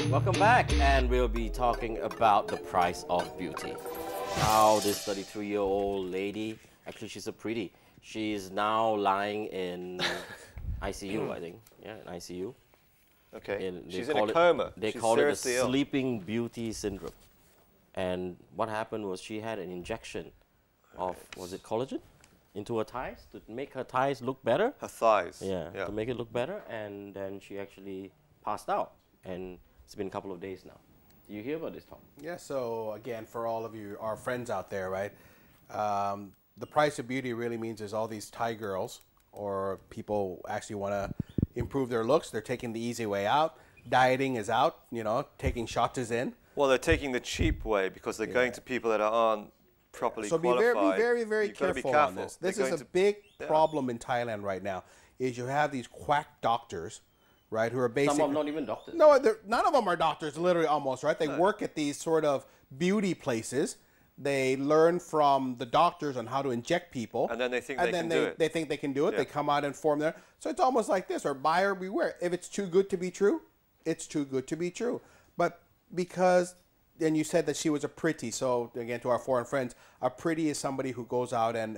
Welcome back, and we'll be talking about the price of beauty. How this 33-year-old lady, actually she's a pretty, she's now lying in ICU, I think. Yeah, in ICU. Okay. She's in a coma. They call it the Sleeping Beauty syndrome. And what happened was she had an injection of, was it collagen? Into her thighs to make her thighs look better. Her thighs. Yeah, to make it look better. And then she actually passed out. And it's been a couple of days now. Do you hear about this, Tom? Yeah, so again, for all of you, our friends out there, right? The price of beauty really means there's all these Thai girls or people actually want to improve their looks. They're taking the easy way out. Dieting is out, you know, taking shots is in. Well, they're taking the cheap way because they're going to people that aren't properly qualified. So be very careful on this. This is a big problem in Thailand right now, is you have these quack doctors, right, who are basically... Some of them not even doctors. No, none of them are doctors, literally almost, right? They work at these sort of beauty places. They learn from the doctors on how to inject people. And then they think they can do it. They think they can do it. Yeah. They come out and form their... So it's almost like this, or buyer beware. If it's too good to be true, it's too good to be true. But because... And you said that she was a pretty, so again, to our foreign friends, a pretty is somebody who goes out and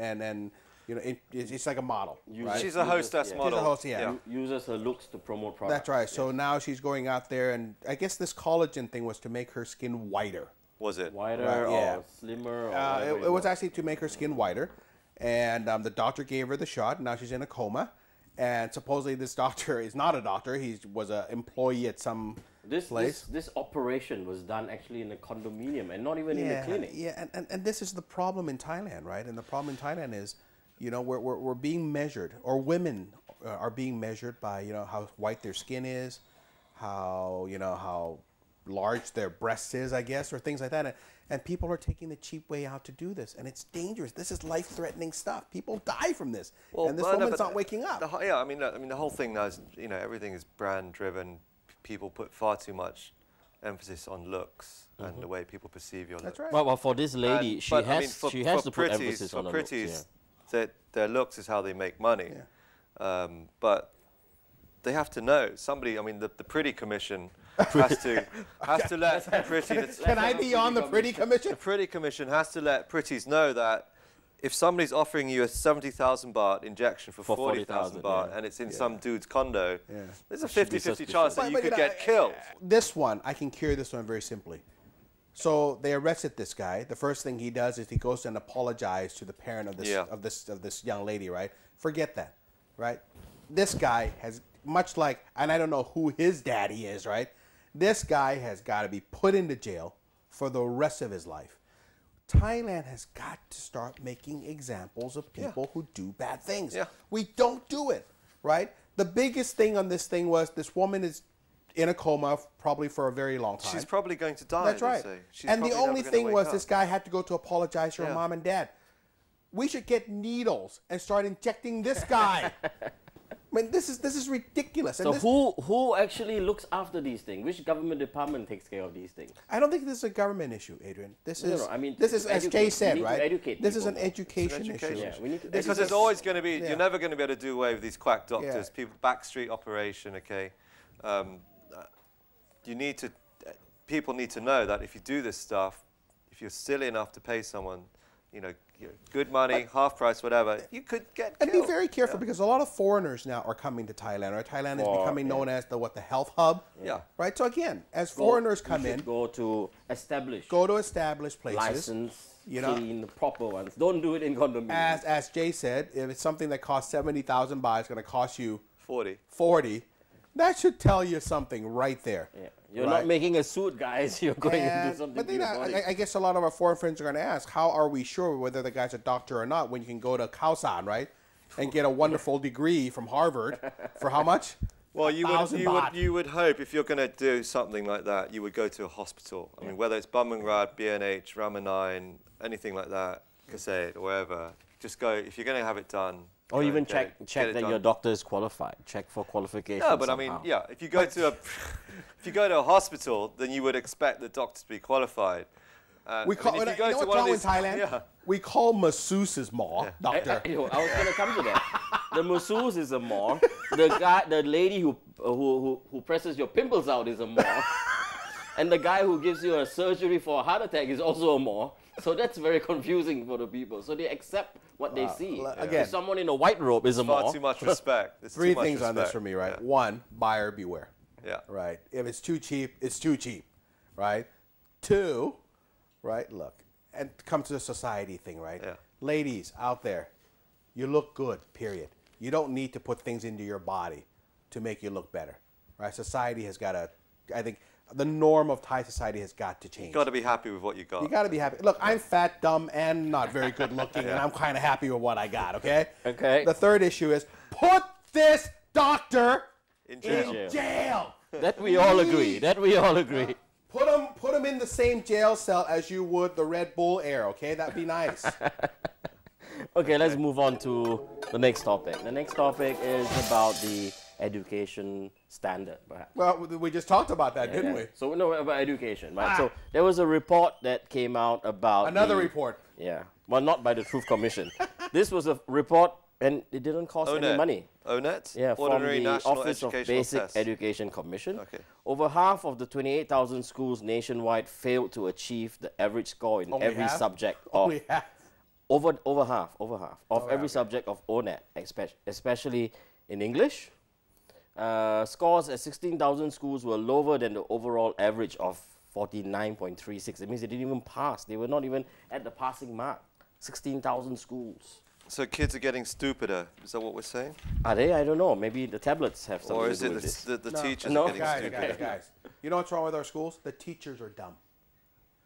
you know, it's like a model. Right? She's a hostess model. She's a host, yeah. Uses her looks to promote products. That's right. So now she's going out there, and I guess this collagen thing was to make her skin whiter. Was it? Whiter or slimmer? Or it was actually to make her skin whiter. And the doctor gave her the shot. Now she's in a coma. And supposedly this doctor is not a doctor. He was an employee at some place. This operation was done actually in a condominium and not even in a clinic. Yeah, and this is the problem in Thailand, right? And the problem in Thailand is, you know, we're being measured, or women are being measured by, you know, how white their skin is, how, you know, how large their breast is, I guess, or things like that. And people are taking the cheap way out to do this, and it's dangerous. This is life-threatening stuff. People die from this, and this woman's not waking up. I mean, the whole thing now is, you know, everything is brand-driven. People put far too much emphasis on looks and the way people perceive your looks. That's right. Well, for this lady, she has to put emphasis on the looks. For pretties, their looks is how they make money. Yeah. But they have to know. Somebody, I mean, the Pretty Commission has to let pretties... Can I be on the Pretty Commission? The Pretty Commission has to let pretties know that if somebody's offering you a 70,000 baht injection for 40,000 baht and it's in some dude's condo, there's a 50-50 chance that you could get killed. This one, I can cure this one very simply. So they arrested this guy. The first thing he does is he goes and apologizes to the parent of this young lady, right? Forget that, right? This guy has, much like, and I don't know who his daddy is, right? This guy has got to be put into jail for the rest of his life. Thailand has got to start making examples of people who do bad things. Yeah. We don't do it, right? The biggest thing on this thing was this woman is in a coma probably for a very long time. She's probably going to die. That's right. And the only thing was this guy had to go to apologize to her mom and dad. We should get needles and start injecting this guy. I mean, this is ridiculous. So who actually looks after these things? Which government department takes care of these things? I don't think this is a government issue, Adrian. This is, I mean, this is as Jay said, right? This is an education issue. Yeah, we need to because there's always going to be, you're never going to be able to do away with these quack doctors, people, backstreet operation, okay? You need to, people need to know that if you do this stuff, if you're silly enough to pay someone, you know, good money, half price, whatever, you could get killed. And be very careful because a lot of foreigners now are coming to Thailand. Right? Thailand is becoming known as the health hub. Yeah. Right. So again, as foreigners come in, go to established places, licensed, you know, clean, proper ones. Don't do it in condominiums. As Jay said, if it's something that costs 70,000 baht, it's going to cost you 40. That should tell you something right there. Yeah. You're not making a suit, guys. You're going into something. But then I guess a lot of our foreign friends are going to ask, how are we sure whether the guy's a doctor or not when you can go to Khao San, right, and get a wonderful degree from Harvard for how much? Well, you would hope if you're going to do something like that, you would go to a hospital. I mean, whether it's Bumrungrad, B&H, Ramanine, anything like that, Kaseit, or wherever, just go. If you're going to have it done. Or even check that your doctor is qualified. Check for qualifications. Yeah, but I mean, if you go to a hospital, then you would expect the doctor to be qualified. We call you know what's wrong in Thailand? Yeah. We call masseuses doctor. I was going to come to that. The masseuse is a more. The lady who presses your pimples out is a more. And the guy who gives you a surgery for a heart attack is also a Moor. So that's very confusing for the people. So they accept what they see. Again, so someone in a white robe is a Moor. Far too much respect. Three things on this for me, right? One, buyer beware. Yeah. Right. If it's too cheap, it's too cheap. Right. Two, right? Look, and come to the society thing, right? Yeah. Ladies out there, you look good. Period. You don't need to put things into your body to make you look better. Right. Society has got to. I think the norm of Thai society has got to change. You got to be happy with what you got. You got to be happy. Look, I'm fat, dumb, and not very good looking, and I'm kind of happy with what I got. Okay. Okay. The third issue is put this doctor In jail. in jail. That we all agree. That we all agree. Put him in the same jail cell as you would the Red Bull Air, okay? That'd be nice. Okay, let's move on to the next topic. The next topic is about the education standard, perhaps. Well, we just talked about that, didn't we? So we know about education, right? So there was a report that came out about Another report. Yeah. Well, not by the Truth Commission. This was a report, and it didn't cost any money. ONET? Yeah, Ordinary from the National Office of Educational Basic Test. Education Commission. Okay. Over half of the 28,000 schools nationwide failed to achieve the average score in every subject of Only half. over half of every subject of ONET, especially in English. Scores at 16,000 schools were lower than the overall average of 49.36. It means they didn't even pass. They were not even at the passing mark. 16,000 schools. So kids are getting stupider. Is that what we're saying? Are they? I don't know. Maybe the tablets have something Or to is do it with this. the No. teachers No. are getting stupider? Guys. You know what's wrong with our schools? The teachers are dumb.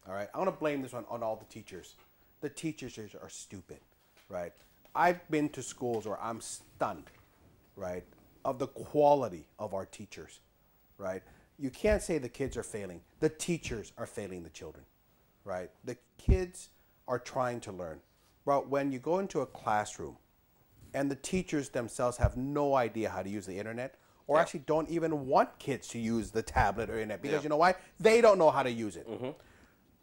All right? I want to blame this on all the teachers. The teachers are stupid, right? I've been to schools where I'm stunned, right, of the quality of our teachers, right? You can't say the kids are failing. The teachers are failing the children, right? The kids are trying to learn. But when you go into a classroom and the teachers themselves have no idea how to use the internet, or actually don't even want kids to use the tablet or internet, because you know why? They don't know how to use it.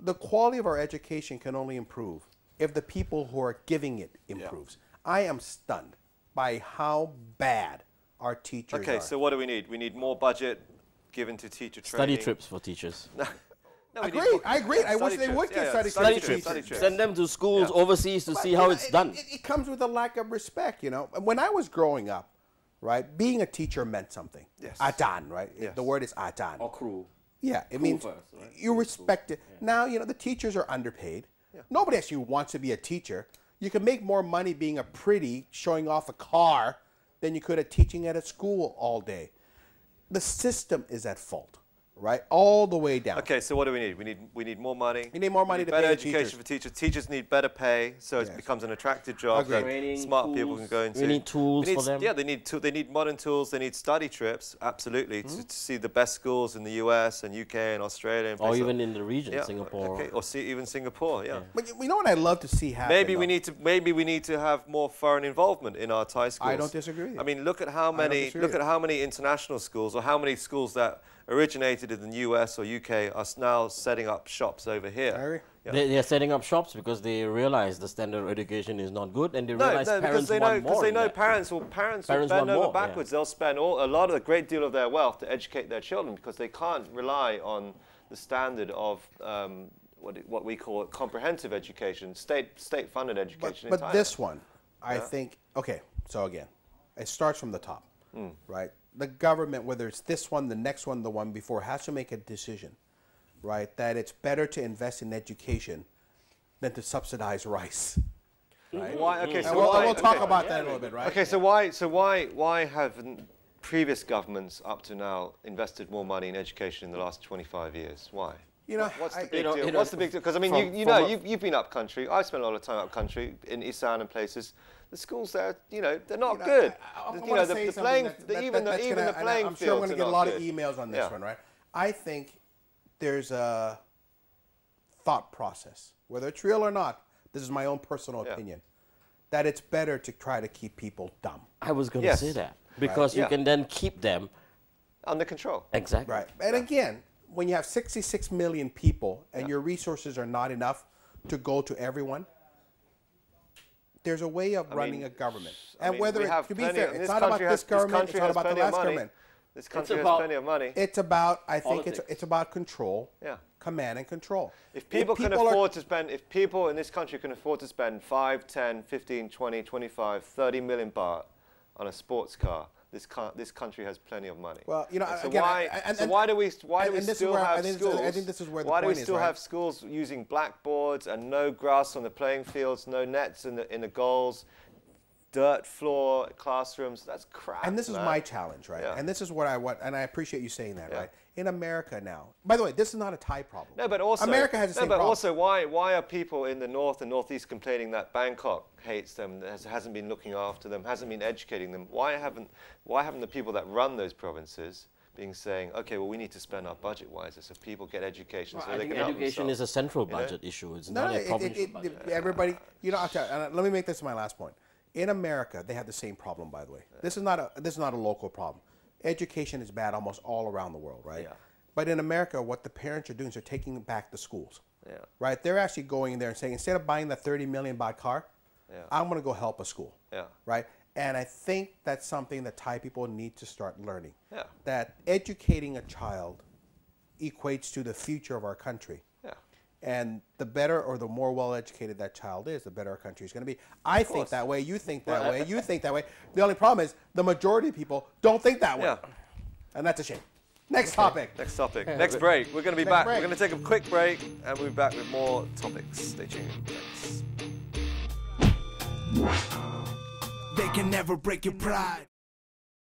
The quality of our education can only improve if the people who are giving it improves. I am stunned by how bad our teachers are. Okay, so what do we need? We need more budget given to teacher Study training. trips for teachers. No, I agree. I wish they would get study Study trips. trips. Send them to schools overseas to see how it's done. It comes with a lack of respect, you know. When I was growing up, right, being a teacher meant something. Yes. Atan, right? Yes. The word is atan. Or crew. Yeah, it means first, right? you respect it. Now, you know, the teachers are underpaid. Nobody actually wants to be a teacher. You can make more money being a pretty, showing off a car, than you could at teaching at a school all day. The system is at fault, right? All the way down. Okay, so what do we need? We need more money. We need more money to better pay the education for teachers. Teachers need better pay, so it becomes an attractive job that Training, smart people can go into. We need tools for them. Yeah, they need modern tools. They need study trips, absolutely, to see the best schools in the US and UK and Australia. And Or places even like, in the region, Singapore. Okay, or even Singapore. Yeah. But you know what I'd love to see happen? Maybe we need to have more foreign involvement in our Thai schools. I don't disagree with you. I mean, look at how many international schools, or how many schools that originated in the US or UK are now setting up shops over here. I agree. Yeah. They're setting up shops because they realize the standard of education is not good, and they No, realize because parents they want more. know in that. parents will Parents bend want over more, backwards. They'll spend a great deal of their wealth to educate their children because they can't rely on the standard of what we call comprehensive education, state-funded education. But entirely. this one, I think, okay, so again, it starts from the top, right? The government, whether it's this one, the next one, the one before, has to make a decision, right? That it's better to invest in education than to subsidize rice. Right? Why? Okay, so we'll talk about that in a little bit, right? Okay, so why haven't previous governments up to now invested more money in education in the last 25 years? Why? You know, What's the I- big you know, deal? you know, What's the big deal? Because I mean, you've been up country. I spent a lot of time up country in Isan and places. The schools there, they're not good. I The wanna say the something playing, that- even that's the gonna- playing I'm sure I'm fields going to are get a not lot good. of emails on this Yeah. one, right? I think there's a thought process, whether it's real or not. This is my own personal opinion, that it's better to try to keep people dumb. I was going to Yes. say that because you Yeah. can then keep them Under control. exactly. Right. And again, when you have 66 million people and your resources are not enough to go to everyone, there's a way of running a government. And mean, whether we it, have to be plenty fair, of- it's this not about country this has- this government, country it's not has about the plenty of last money. government. This country has plenty of money. It's about, I think politics. it's about control. Yeah. Command and control. If people can afford to spend, if people in this country can afford to spend 5, 10, 15, 20, 25, 30 million baht on a sports car, this country has plenty of money. Well, you know, so again, why do we still have schools? I think this is where the why point do we is, still right? have schools using blackboards and no grass on the playing fields, no nets in the goals, dirt floor classrooms? That's crap. And this is my challenge, right? Yeah. And this is what I want, and I appreciate you saying that, Yeah. right? In America now, by the way, this is not a Thai problem. No, but also America has the same but problem. also, why are people in the north and northeast complaining that Bangkok hates them, hasn't been looking after them, hasn't been educating them? Why haven't the people that run those provinces been saying, okay, well, we need to spend our budget wiser so people get education, Well, so I they think can help education is themselves, a central budget issue. It's No, not a provincial budget. everybody, you know, I'll tell you, let me make this my last point. In America, they have the same problem, by the way. This is not a local problem. Education is bad almost all around the world, right? Yeah. But in America, what the parents are doing is they're taking back the schools. Yeah. Right? They're actually going in there and saying, instead of buying that 30 million baht car, Yeah. I'm going to go help a school. Yeah. Right? And I think that's something that Thai people need to start learning. Yeah. That educating a child equates to the future of our country. Yeah. And the better or the more well-educated that child is, the better our country is going to be. I think that way, you think that way, you think that way. The only problem is the majority of people don't think that way. Yeah. And that's a shame. Next topic. Next topic. Next break. We're going to be back. break. We're going to take a quick break and we'll be back with more topics. Stay tuned. Thanks. They can never break your pride.